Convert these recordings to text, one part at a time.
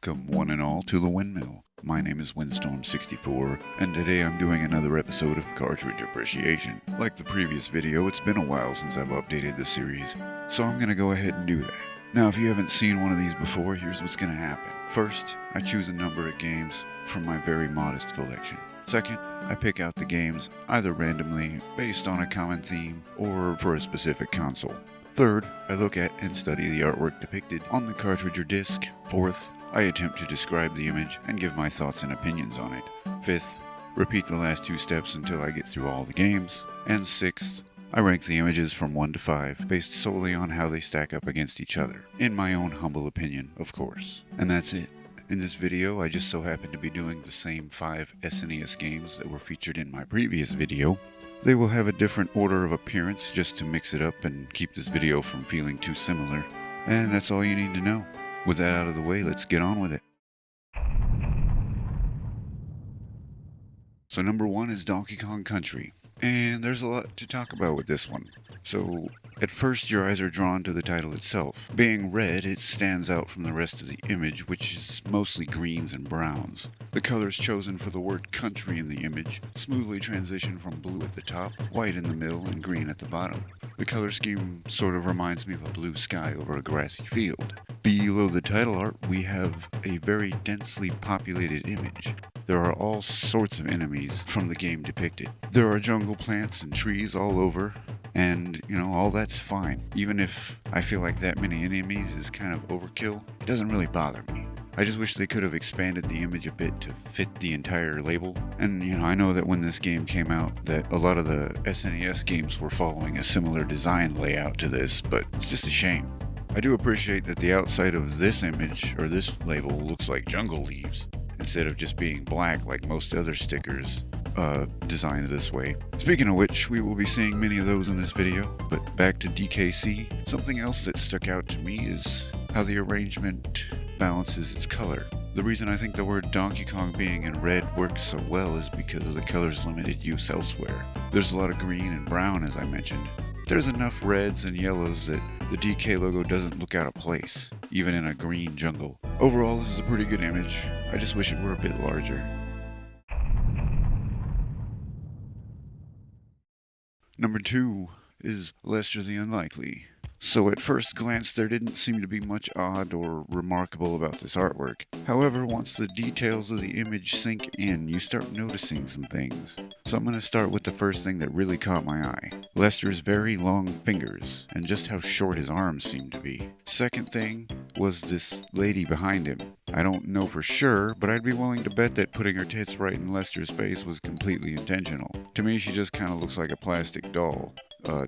Welcome, one and all, to the Windmill. My name is Windstorm64, and today I'm doing another episode of Cartridge Appreciation. Like the previous video, it's been a while since I've updated the series, so I'm going to go ahead and do that. Now, if you haven't seen one of these before, here's what's going to happen. First, I choose a number of games from my very modest collection. Second, I pick out the games either randomly, based on a common theme, or for a specific console. Third, I look at and study the artwork depicted on the cartridge or disc. Fourth, I attempt to describe the image and give my thoughts and opinions on it. Fifth, repeat the last two steps until I get through all the games. And sixth, I rank the images from 1 to 5 based solely on how they stack up against each other. In my own humble opinion, of course. And that's it. In this video, I just so happen to be doing the same 5 SNES games that were featured in my previous video. They will have a different order of appearance just to mix it up and keep this video from feeling too similar. And that's all you need to know. With that out of the way, let's get on with it. So number 1 is Donkey Kong Country, and there's a lot to talk about with this one. So, at first your eyes are drawn to the title itself. Being red, it stands out from the rest of the image, which is mostly greens and browns. The colors chosen for the word country in the image smoothly transition from blue at the top, white in the middle, and green at the bottom. The color scheme sort of reminds me of a blue sky over a grassy field. Below the title art, we have a very densely populated image. There are all sorts of enemies from the game depicted. There are jungle plants and trees all over, and, all that's fine. Even if I feel like that many enemies is kind of overkill, it doesn't really bother me. I just wish they could have expanded the image a bit to fit the entire label. And, I know that when this game came out, that a lot of the SNES games were following a similar design layout to this, but it's just a shame. I do appreciate that the outside of this image, or this label, looks like jungle leaves, instead of just being black like most other stickers designed this way. Speaking of which, we will be seeing many of those in this video, but back to DKC. Something else that stuck out to me is how the arrangement balances its color. The reason I think the word Donkey Kong being in red works so well is because of the color's limited use elsewhere. There's a lot of green and brown, as I mentioned. There's enough reds and yellows that the DK logo doesn't look out of place, even in a green jungle. Overall, this is a pretty good image. I just wish it were a bit larger. Number 2 is Lester the Unlikely. So at first glance there didn't seem to be much odd or remarkable about this artwork. However, once the details of the image sink in, you start noticing some things. So I'm going to start with the first thing that really caught my eye. Lester's very long fingers, and just how short his arms seem to be. Second thing was this lady behind him. I don't know for sure, but I'd be willing to bet that putting her tits right in Lester's face was completely intentional. To me, she just kind of looks like a plastic doll.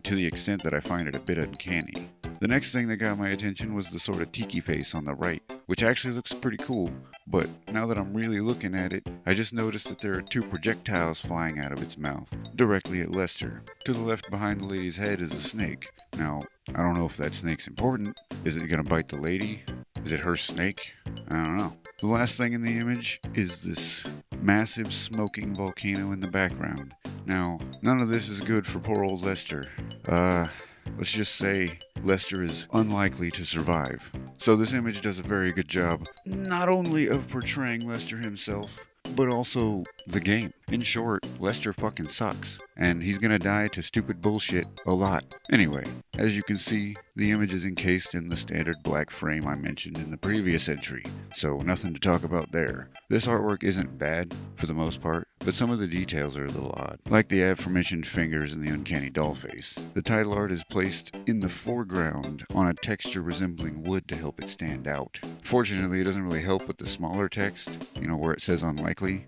To the extent that I find it a bit uncanny. The next thing that got my attention was the sort of tiki face on the right, which actually looks pretty cool, but now that I'm really looking at it, I just noticed that there are 2 projectiles flying out of its mouth, directly at Lester. To the left behind the lady's head is a snake. Now, I don't know if that snake's important. Is it gonna bite the lady? Is it her snake? I don't know. The last thing in the image is this massive smoking volcano in the background. Now, none of this is good for poor old Lester. Let's just say Lester is unlikely to survive. So this image does a very good job, not only of portraying Lester himself, but also the game. In short, Lester fucking sucks, and he's gonna die to stupid bullshit a lot. Anyway, as you can see, the image is encased in the standard black frame I mentioned in the previous entry, so nothing to talk about there. This artwork isn't bad, for the most part, but some of the details are a little odd, like the aforementioned fingers and the uncanny doll face. The title art is placed in the foreground on a texture resembling wood to help it stand out. Fortunately, it doesn't really help with the smaller text, where it says unlikely.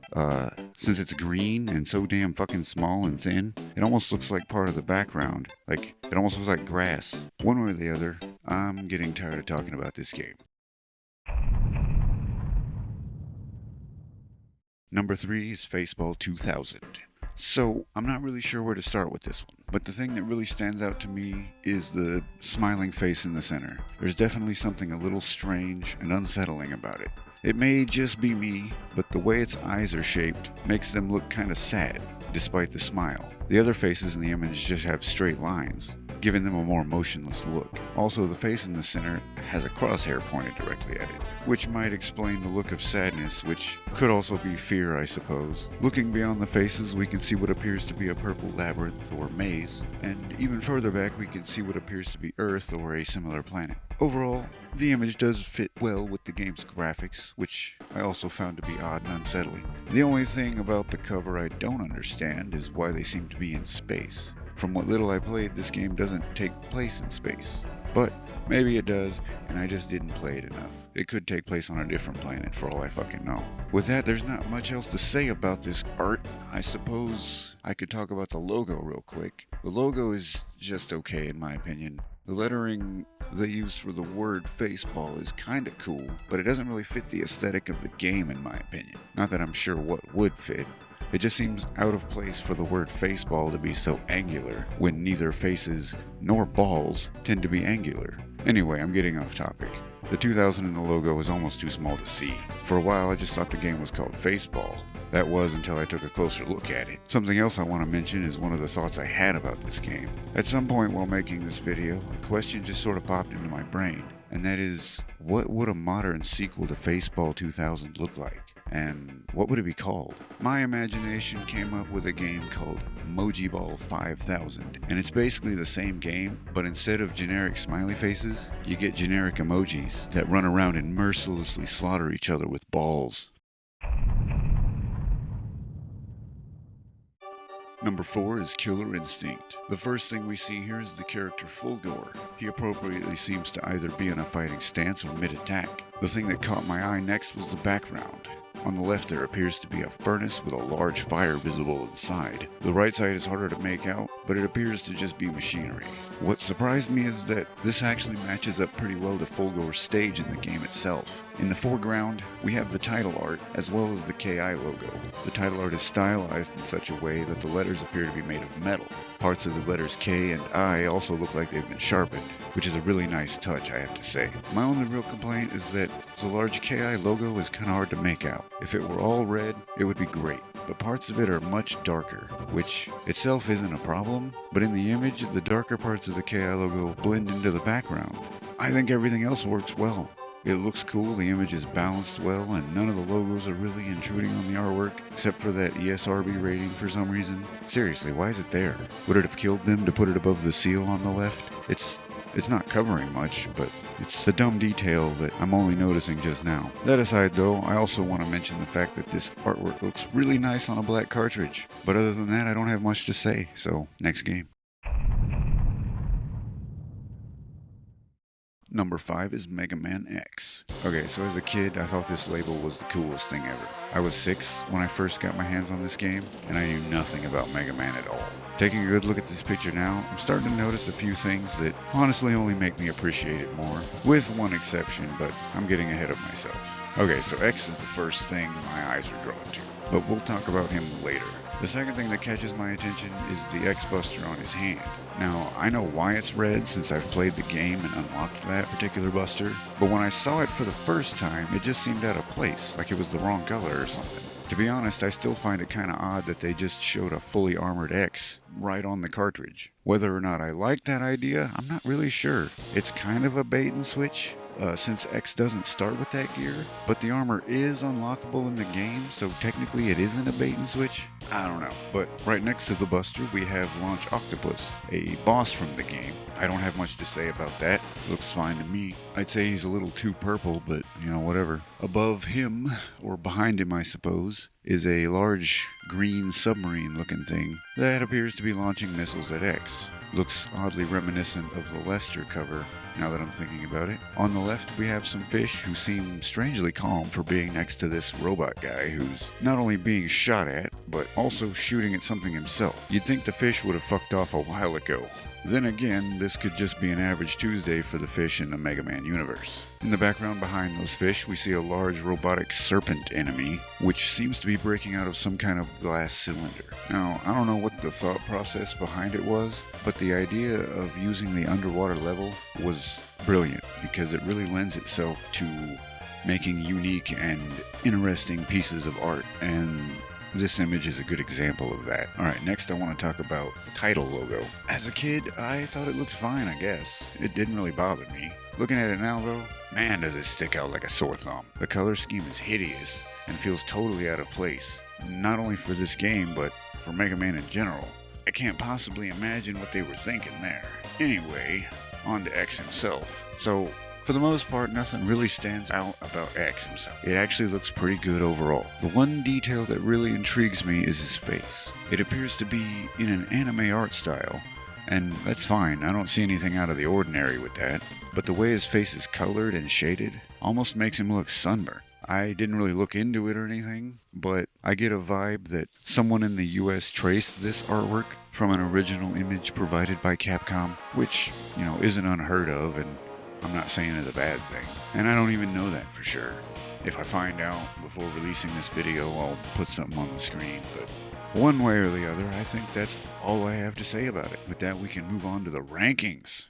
Since it's green and so damn fucking small and thin, it almost looks like part of the background. Like, it almost looks like grass. One way or the other, I'm getting tired of talking about this game. Number 3 is Spaceball 2000. So, I'm not really sure where to start with this one, but the thing that really stands out to me is the smiling face in the center. There's definitely something a little strange and unsettling about it. It may just be me, but the way its eyes are shaped makes them look kinda sad, despite the smile. The other faces in the image just have straight lines. giving them a more motionless look. Also, the face in the center has a crosshair pointed directly at it, which might explain the look of sadness, which could also be fear, I suppose. Looking beyond the faces, we can see what appears to be a purple labyrinth or maze, and even further back we can see what appears to be Earth or a similar planet. Overall, the image does fit well with the game's graphics, which I also found to be odd and unsettling. The only thing about the cover I don't understand is why they seem to be in space. From what little I played, this game doesn't take place in space. But maybe it does, and I just didn't play it enough. It could take place on a different planet for all I fucking know. With that, there's not much else to say about this art. I suppose I could talk about the logo real quick. The logo is just okay in my opinion. The lettering they used for the word baseball is kinda cool, but it doesn't really fit the aesthetic of the game in my opinion. Not that I'm sure what would fit. It just seems out of place for the word baseball to be so angular, when neither faces nor balls tend to be angular. Anyway, I'm getting off topic. The 2000 in the logo is almost too small to see. For a while I just thought the game was called Baseball. That was until I took a closer look at it. Something else I want to mention is one of the thoughts I had about this game. At some point while making this video, a question just sort of popped into my brain, and that is, what would a modern sequel to Baseball 2000 look like? And what would it be called? My imagination came up with a game called Emoji Ball 5000, and it's basically the same game, but instead of generic smiley faces, you get generic emojis that run around and mercilessly slaughter each other with balls. Number 4 is Killer Instinct. The first thing we see here is the character Fulgore. He appropriately seems to either be in a fighting stance or mid-attack. The thing that caught my eye next was the background. On the left there appears to be a furnace with a large fire visible inside. The right side is harder to make out, but it appears to just be machinery. What surprised me is that this actually matches up pretty well to Fulgore's stage in the game itself. In the foreground, we have the title art as well as the KI logo. The title art is stylized in such a way that the letters appear to be made of metal. Parts of the letters K and I also look like they've been sharpened, which is a really nice touch, I have to say. My only real complaint is that the large KI logo is kind of hard to make out. If it were all red, it would be great, but parts of it are much darker, which itself isn't a problem, but in the image, the darker parts of the KI logo blend into the background. I think everything else works well. It looks cool, the image is balanced well, and none of the logos are really intruding on the artwork, except for that ESRB rating for some reason. Seriously, why is it there? Would it have killed them to put it above the seal on the left? It's not covering much, but it's the dumb detail that I'm only noticing just now. That aside though, I also want to mention the fact that this artwork looks really nice on a black cartridge. But other than that, I don't have much to say, so next game. Number 5 is Mega Man X. Okay, so as a kid, I thought this label was the coolest thing ever. I was 6 when I first got my hands on this game, and I knew nothing about Mega Man at all. Taking a good look at this picture now, I'm starting to notice a few things that honestly only make me appreciate it more. With one exception, but I'm getting ahead of myself. Okay, so X is the first thing my eyes are drawn to, but we'll talk about him later. The second thing that catches my attention is the X-Buster on his hand. Now, I know why it's red since I've played the game and unlocked that particular buster, but when I saw it for the first time, it just seemed out of place, like it was the wrong color or something. To be honest, I still find it kinda odd that they just showed a fully armored X right on the cartridge. Whether or not I like that idea, I'm not really sure. It's kind of a bait and switch, since X doesn't start with that gear, but the armor is unlockable in the game, so technically it isn't a bait and switch. I don't know, but right next to the Buster we have Launch Octopus, a boss from the game. I don't have much to say about that, looks fine to me. I'd say he's a little too purple, but you know, whatever. Above him, or behind him I suppose, is a large green submarine looking thing that appears to be launching missiles at X. Looks oddly reminiscent of the Lester cover, now that I'm thinking about it. On the left we have some fish who seem strangely calm for being next to this robot guy who's not only being shot at, but also shooting at something himself. You'd think the fish would have fucked off a while ago. Then again, this could just be an average Tuesday for the fish in the Mega Man universe. In the background behind those fish, we see a large robotic serpent enemy, which seems to be breaking out of some kind of glass cylinder. Now, I don't know what the thought process behind it was, but the idea of using the underwater level was brilliant, because it really lends itself to making unique and interesting pieces of art. And This image is a good example of that. Alright, next I want to talk about the title logo. As a kid, I thought it looked fine, I guess. It didn't really bother me. Looking at it now though, man does it stick out like a sore thumb. The color scheme is hideous and feels totally out of place. Not only for this game, but for Mega Man in general. I can't possibly imagine what they were thinking there. Anyway, on to X himself. So, for the most part, nothing really stands out about X himself. It actually looks pretty good overall. The one detail that really intrigues me is his face. It appears to be in an anime art style, and that's fine. I don't see anything out of the ordinary with that. But the way his face is colored and shaded almost makes him look sunburned. I didn't really look into it or anything, but I get a vibe that someone in the US traced this artwork from an original image provided by Capcom, which, isn't unheard of, and I'm not saying it's a bad thing. And I don't even know that for sure. If I find out before releasing this video, I'll put something on the screen, but one way or the other, I think that's all I have to say about it. With that, we can move on to the rankings.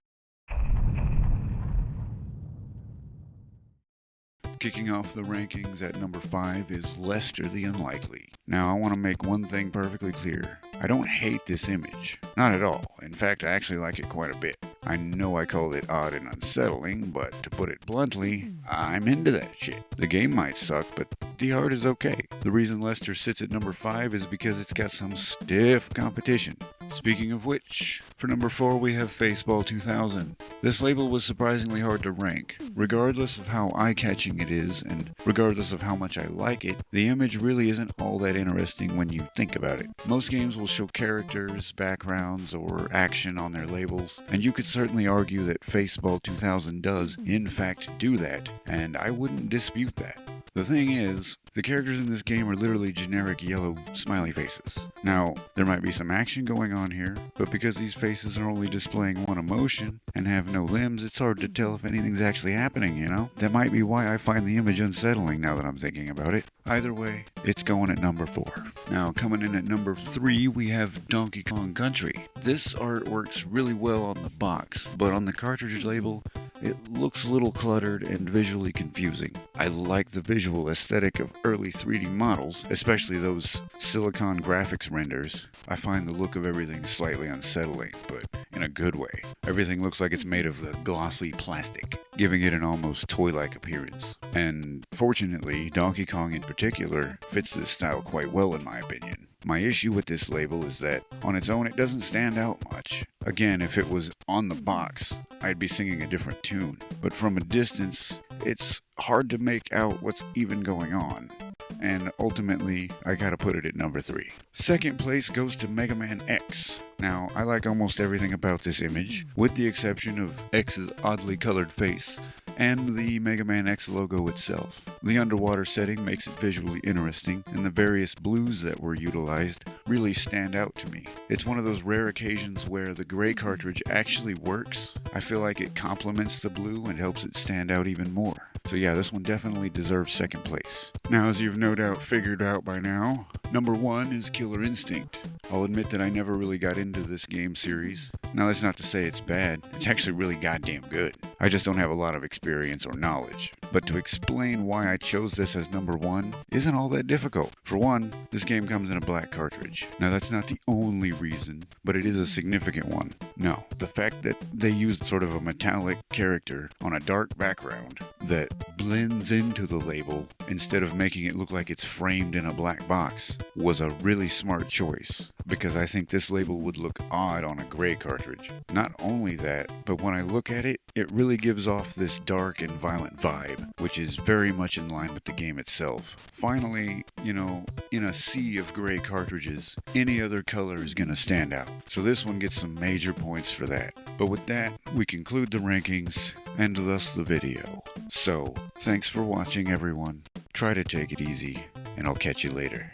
Kicking off the rankings at number 5 is Lester the Unlikely. Now, I want to make one thing perfectly clear. I don't hate this image. Not at all. In fact, I actually like it quite a bit. I know I called it odd and unsettling, but to put it bluntly, I'm into that shit. The game might suck, but the art is okay. The reason Lester sits at number 5 is because it's got some stiff competition. Speaking of which, for number 4 we have Faceball 2000. This label was surprisingly hard to rank. Regardless of how eye-catching it is, and regardless of how much I like it, the image really isn't all that interesting when you think about it. Most games will show characters, backgrounds, or action on their labels, and you could certainly argue that Faceball 2000 does, in fact, do that, and I wouldn't dispute that. The thing is, the characters in this game are literally generic yellow smiley faces. Now, there might be some action going on here, but because these faces are only displaying one emotion and have no limbs, it's hard to tell if anything's actually happening, That might be why I find the image unsettling now that I'm thinking about it. Either way, it's going at number 4. Now, coming in at number 3, we have Donkey Kong Country. This art works really well on the box, but on the cartridge label, it looks a little cluttered and visually confusing. I like the visual aesthetic of early 3D models, especially those silicon graphics renders. I find the look of everything slightly unsettling, but in a good way. Everything looks like it's made of a glossy plastic, giving it an almost toy-like appearance. And fortunately, Donkey Kong in particular fits this style quite well in my opinion. My issue with this label is that, on its own, it doesn't stand out much. Again, if it was on the box, I'd be singing a different tune. But from a distance, it's hard to make out what's even going on. And ultimately, I gotta put it at number 3. Second place goes to Mega Man X. Now, I like almost everything about this image, with the exception of X's oddly colored face and the Mega Man X logo itself. The underwater setting makes it visually interesting, and the various blues that were utilized really stand out to me. It's one of those rare occasions where the gray cartridge actually works. I feel like it complements the blue and helps it stand out even more. So yeah, this one definitely deserves second place. Now, as you've no doubt figured out by now, number 1 is Killer Instinct. I'll admit that I never really got into this game series. Now, that's not to say it's bad. It's actually really goddamn good. I just don't have a lot of experience or knowledge. But to explain why I chose this as number 1 isn't all that difficult. For one, this game comes in a black cartridge. Now, that's not the only reason, but it is a significant one. No, the fact that they used sort of a metallic character on a dark background that blends into the label instead of making it look like it's framed in a black box was a really smart choice, because I think this label would look odd on a gray cartridge. Not only that, but when I look at it, it really gives off this dark and violent vibe, which is very much in line with the game itself. Finally, in a sea of gray cartridges, any other color is going to stand out. So this one gets some major points for that. But with that, we conclude the rankings, and thus the video. So, thanks for watching everyone. Try to take it easy, and I'll catch you later.